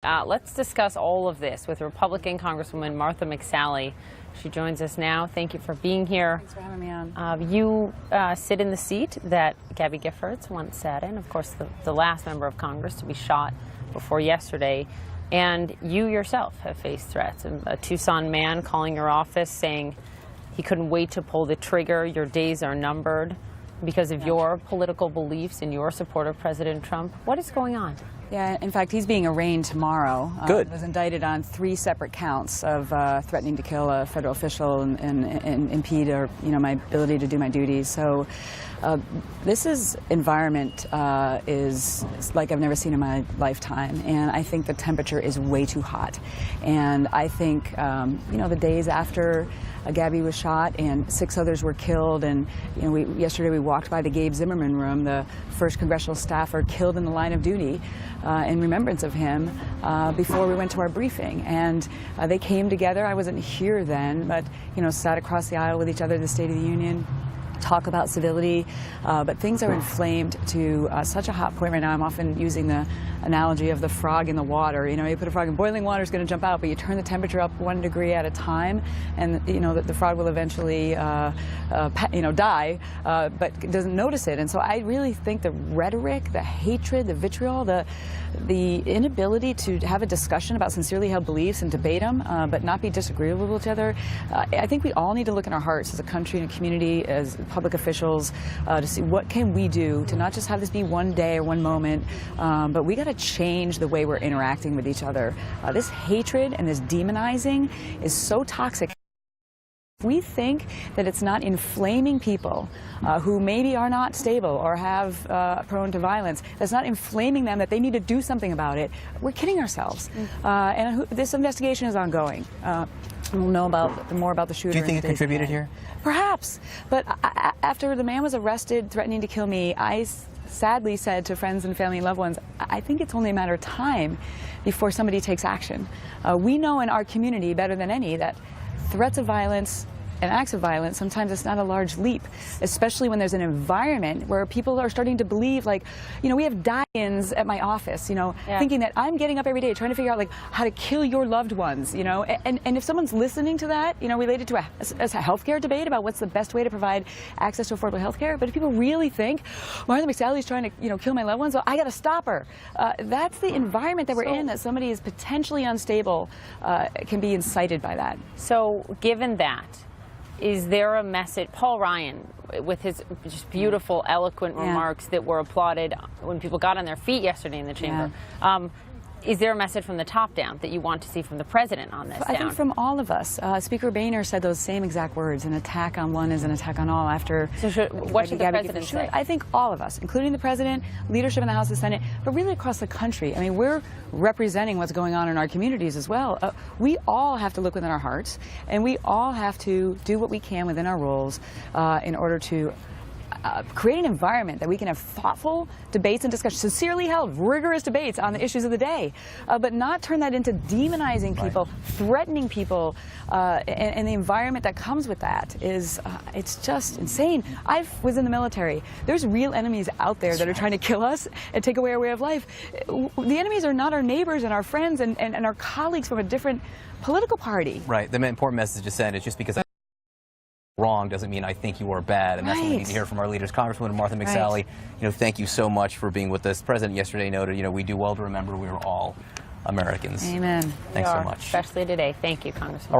Let's discuss all of this with Republican Congresswoman Martha McSally. She joins us now. Thank you for being here. Thanks for having me on. You sit in the seat that Gabby Giffords once sat in, of course, the last member of Congress to be shot before yesterday. And you yourself have faced threats. A Tucson man calling your office saying he couldn't wait to pull the trigger. Your days are numbered because of your political beliefs and your support of President Trump. What is going on? Yeah, in fact, he's being arraigned tomorrow. Good. He was indicted on 3 separate counts of threatening to kill a federal official and impede my ability to do my duties. So this environment is like I've never seen in my lifetime, and I think the temperature is way too hot. And I think the days after Gabby was shot and 6 others were killed, and yesterday we walked by the Gabe Zimmerman room, the first congressional staffer killed in the line of duty, in remembrance of him, before we went to our briefing. And they came together. I wasn't here then, but sat across the aisle with each other at the State of the Union, talk about civility, but things are inflamed to such a hot point right now. I'm often using the analogy of the frog in the water. You put a frog in boiling water, it's going to jump out, but you turn the temperature up 1 degree at a time, and the frog will eventually die, but doesn't notice it. And so I really think the rhetoric, the hatred, the vitriol, the inability to have a discussion about sincerely held beliefs and debate them, but not be disagreeable with each other, I think we all need to look in our hearts as a country and a community, as public officials, to see what can we do to not just have this be one day or one moment, but we got to change the way we're interacting with each other. This hatred and this demonizing is so toxic. If we think that it's not inflaming people who maybe are not stable or have prone to violence, that's not inflaming them, that they need to do something about it, we're kidding ourselves. And this investigation is ongoing. We'll know more about the shooter. Do you think it contributed here? Perhaps. But after the man was arrested threatening to kill me, I sadly said to friends and family and loved ones, I think it's only a matter of time before somebody takes action. We know in our community better than any that threats of violence and acts of violence, sometimes it's not a large leap, especially when there's an environment where people are starting to believe, like, we have die-ins at my office, thinking that I'm getting up every day trying to figure out, like, how to kill your loved ones, and if someone's listening to that, related to a healthcare debate about what's the best way to provide access to affordable healthcare, but if people really think, Martha McSally's trying to, kill my loved ones, well, I got to stop her. That's the environment that we're in, that somebody is potentially unstable, can be incited by that. So, given that, is there a message? Paul Ryan, with his just beautiful, eloquent remarks that were applauded when people got on their feet yesterday in the chamber. Is there a message from the top down that you want to see from the president on this? I think from all of us. Speaker Boehner said those same exact words: an attack on one is an attack on all. After what should the president say? I think all of us, including the president, leadership in the House and Senate, but really across the country. I mean, we're representing what's going on in our communities as well. We all have to look within our hearts, and we all have to do what we can within our roles in order to create an environment that we can have thoughtful debates and discussions, sincerely held, rigorous debates on the issues of the day, but not turn that into demonizing people, threatening people, and the environment that comes with that is, it's just insane. I was in the military. There's real enemies out there that are trying to kill us and take away our way of life. The enemies are not our neighbors and our friends and our colleagues from a different political party. Right. The important message to send is just because wrong doesn't mean I think you are bad, and that's what we need to hear from our leaders. Congresswoman Martha McSally, thank you so much for being with us. The president yesterday noted, we do well to remember we are all Americans. Amen. Thanks so much. Especially today. Thank you, Congresswoman. All right.